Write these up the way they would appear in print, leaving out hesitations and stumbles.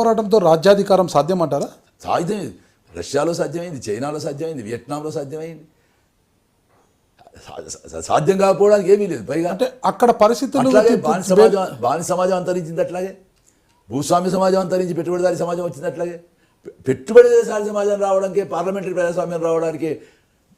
పోరాటంతో రాజ్యాధికారం సాధ్యమంటారా? సాధ్యం. రష్యాలో సాధ్యమైంది, చైనాలో సాధ్యమైంది, వియట్నాంలో సాధ్యమైంది. సాధ్యం కాకపోవడానికి ఏమీ లేదు. పైగా అంటే అక్కడ పరిస్థితులు బాని సమాజం అంతరించింది, అట్లాగే భూస్వామ్య సమాజం అంతరించి పెట్టుబడిదారి సమాజం వచ్చింది. అట్లాగే పెట్టుబడిదారి సమాజం రావడానికి, పార్లమెంటరీ ప్రజాస్వామ్యం రావడానికి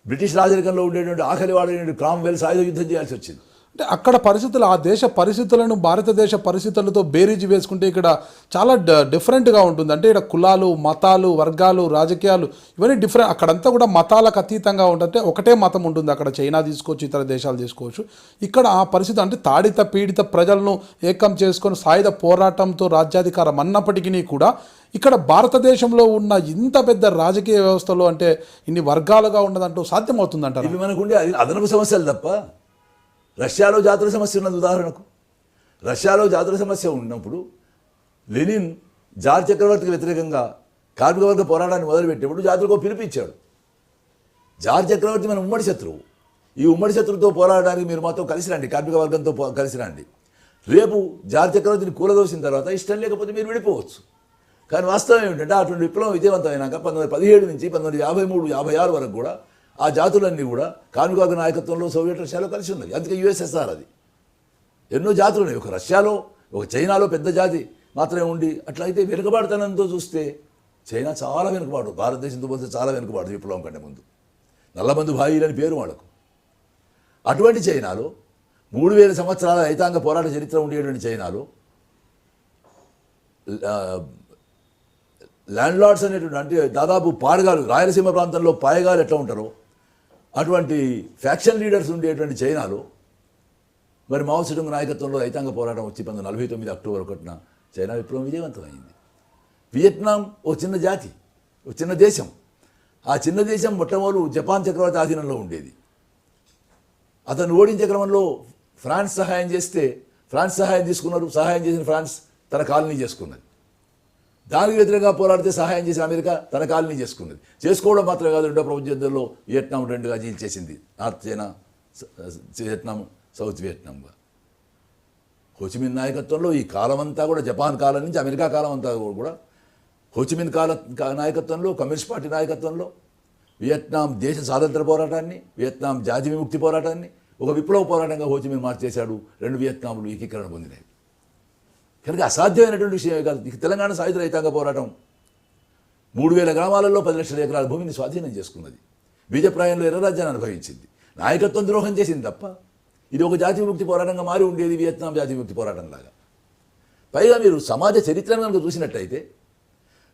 బ్రిటిష్ రాజరికంలో ఉండేటువంటి ఆఖరి వాడైన క్రామ్వెల్ సాయుధ యుద్ధం చేయాల్సి వచ్చింది. అంటే అక్కడ పరిస్థితులు, ఆ దేశ పరిస్థితులను భారతదేశ పరిస్థితులతో బేరీజు వేసుకుంటే ఇక్కడ చాలా డిఫరెంట్గా ఉంటుంది. అంటే ఇక్కడ కులాలు, మతాలు, వర్గాలు, రాజకీయాలు ఇవన్నీ డిఫరెంట్. అక్కడంతా కూడా మతాలకు అతీతంగా ఉంటుంది. ఒకటే మతం ఉంటుంది అక్కడ. చైనా తీసుకోవచ్చు, ఇతర దేశాలు తీసుకోవచ్చు. ఇక్కడ ఆ పరిస్థితి అంటే తాడిత పీడిత ప్రజలను ఏకం చేసుకొని సాయుధ పోరాటంతో రాజ్యాధికారం అన్నప్పటికీ కూడా ఇక్కడ భారతదేశంలో ఉన్న ఇంత పెద్ద రాజకీయ వ్యవస్థలో అంటే ఇన్ని వర్గాలుగా ఉన్నదంటూ సాధ్యమవుతుందంటారు? ఇవి మనకుండే అదనపు సమస్యలు తప్ప. రష్యాలో జాతుల సమస్య ఉన్నది. ఉదాహరణకు రష్యాలో జాతుల సమస్య ఉన్నప్పుడు లెనిన్ జార్ చక్రవర్తికి వ్యతిరేకంగా కార్మిక వర్గ పోరాటాన్ని మొదలుపెట్టినప్పుడు జాతులకు పిలిపించాడు. జార్ చక్రవర్తి మన ఉమ్మడి శత్రువు. ఈ ఉమ్మడి శత్రువుతో పోరాడడానికి మీరు మాతో కలిసి రండి, కార్మిక వర్గంతో కలిసి రండి. రేపు జార్ చక్రవర్తిని కూలదోసిన తర్వాత ఇష్టం లేకపోతే మీరు విడిపోవచ్చు. కానీ వాస్తవం ఏమిటంటే అటువంటి విప్లవం విజయవంతమైనాక 1917 నుంచి 1953, 56 వరకు కూడా ఆ జాతులన్నీ కూడా కార్మిక వర్గ నాయకత్వంలో సోవియట్ రష్యాలో కలిసి ఉన్నది. అందుకే యుఎస్ఎస్ఆర్ అది. ఎన్నో జాతులు ఉన్నాయి. ఒక రష్యాలో, ఒక చైనాలో పెద్ద జాతి మాత్రమే ఉండి అట్లయితే వెనుకబాటుతనంతో చూస్తే చైనా చాలా వెనుకబాటు, భారతదేశంతో పోతే చాలా వెనుకబాటు విప్లవం కంటే ముందు. నల్లమందు భాయిలని పేరు వాళ్ళకు. అటువంటి చైనాలో 3000 సంవత్సరాల రైతాంగ పోరాట చరిత్ర ఉండేటువంటి చైనాలో ల్యాండ్ లార్డ్స్ అనేటువంటి, అంటే దాదాపు పాడగాలు, రాయలసీమ ప్రాంతంలో పాయగాలు ఎట్లా ఉంటారో అటువంటి ఫ్యాక్షన్ లీడర్స్ ఉండేటువంటి చైనాలో మరి మావో సెడూంగ్ నాయకత్వంలో రైతాంగ పోరాటం వచ్చి 1949 అక్టోబర్ 1న చైనా విప్లవం విజయవంతమైంది. వియత్నాం ఒక చిన్న జాతి, ఒక చిన్న దేశం. ఆ చిన్న దేశం మొట్టమొదలు జపాన్ చక్రవర్తి ఆధీనంలో ఉండేది. అతను ఓడించే క్రమంలో ఫ్రాన్స్ సహాయం చేస్తే ఫ్రాన్స్ సహాయం తీసుకున్నారు. సహాయం చేసిన ఫ్రాన్స్ తన కాలనీ చేసుకున్నది. దానికి వ్యతిరేకంగా పోరాడితే సహాయం చేసి అమెరికా తన కాలనీ చేసుకున్నది. చేసుకోవడం మాత్రమే కాదు, రెండో ప్రపంచ యుద్ధంలో వియట్నాం రెండుగా చీల్చేసింది. నార్త్ చైనా, వియట్నాం, సౌత్ వియట్నాంగా. హోచిమిన్ నాయకత్వంలో ఈ కాలం అంతా కూడా, జపాన్ కాలం నుంచి అమెరికా కాలం అంతా కూడా హోచిమిన్ నాయకత్వంలో, కమ్యూనిస్ట్ పార్టీ నాయకత్వంలో వియత్నాం దేశ స్వాతంత్ర పోరాటాన్ని, వియత్నాం జాతి విముక్తి పోరాటాన్ని ఒక విప్లవ పోరాటంగా హోచిమిన్ మార్చేశాడు. రెండు వియత్నాంలు ఏకీకరణ పొందినాయి. కనుక అసాధ్యమైనటువంటి విషయమే కాదు. తెలంగాణ సాయుధ రైతాంగ పోరాటం 3000 గ్రామాలలో 10 లక్షల ఎకరాల భూమిని స్వాధీనం చేసుకున్నది. బీజప్రాయంలో ఎర్ర రాజ్యాన్ని అనుభవించింది. నాయకత్వం ద్రోహం చేసింది తప్ప ఇది ఒక జాతి విముక్తి పోరాటంగా మారి ఉండేది, వియత్నాం జాతి విముక్తి పోరాటంలాగా. పైగా మీరు సమాజ చరిత్రను కనుక చూసినట్టయితే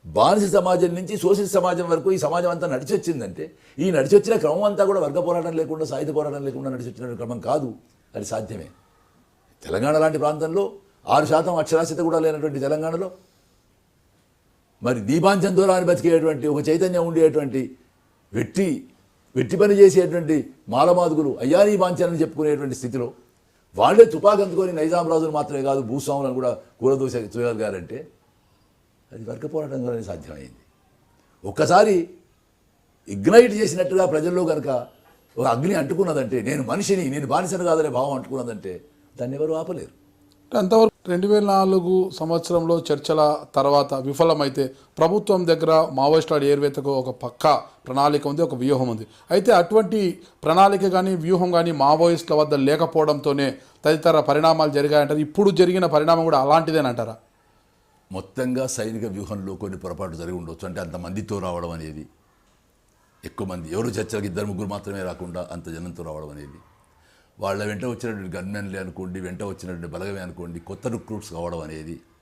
బానిస సమాజం నుంచి సోషలిస్ట్ సమాజం వరకు ఈ సమాజం అంతా నడిచొచ్చిందంటే ఈ నడిచొచ్చిన క్రమం అంతా కూడా వర్గ పోరాటం లేకుండా, సాయుధ పోరాటం లేకుండా నడిచొచ్చిన క్రమం కాదు. అది సాధ్యమే. తెలంగాణ లాంటి ప్రాంతంలో 6% అక్షరాస్యత కూడా లేనటువంటి తెలంగాణలో మరి దీపాంచం దూరాన్ని బతికేటువంటి ఒక చైతన్యం ఉండేటువంటి వెట్టి పని చేసేటువంటి మాలమాదుగులు అయ్యా నీ బాంఛనని చెప్పుకునేటువంటి స్థితిలో వాళ్ళే తుపాకు అందుకొని నైజాం రాజులు మాత్రమే కాదు భూస్వాములను కూడా కూలదోస చేయగలిగారంటే అది వర్గ పోరాటంగానే సాధ్యమైంది. ఒక్కసారి ఇగ్నైట్ చేసినట్టుగా ప్రజల్లో కనుక ఒక అగ్ని అంటుకున్నదంటే, నేను మనిషిని, నేను బానిసను కాదనే భావం అంటుకున్నదంటే దాన్ని ఎవరు ఆపలేరు. అంతవరకు 2004 సంవత్సరంలో చర్చల తర్వాత విఫలమైతే ప్రభుత్వం దగ్గర మావోయిస్టుల ఏర్వేతకు ఒక పక్కా ప్రణాళిక ఉంది, ఒక వ్యూహం ఉంది. అయితే అటువంటి ప్రణాళిక కానీ వ్యూహం కానీ మావోయిస్టుల వద్ద లేకపోవడంతోనే తదితర పరిణామాలు జరిగాయంటారు. ఇప్పుడు జరిగిన పరిణామం కూడా అలాంటిదేనంటారా? మొత్తంగా సైనిక వ్యూహంలో కొన్ని పొరపాటు జరిగి ఉండొచ్చు. అంటే అంతమందితో రావడం అనేది, ఎక్కువ మంది, ఎవరు చర్చలకు 2-3 మాత్రమే రాకుండా అంత జనంతో రావడం అనేది, వాళ్ళ వెంట వచ్చినటువంటి గన్మెన్లే అనుకోండి, వెంట వచ్చినటువంటి బలగమే అనుకోండి, కొత్త రిక్రూట్స్ కావడం అనేది,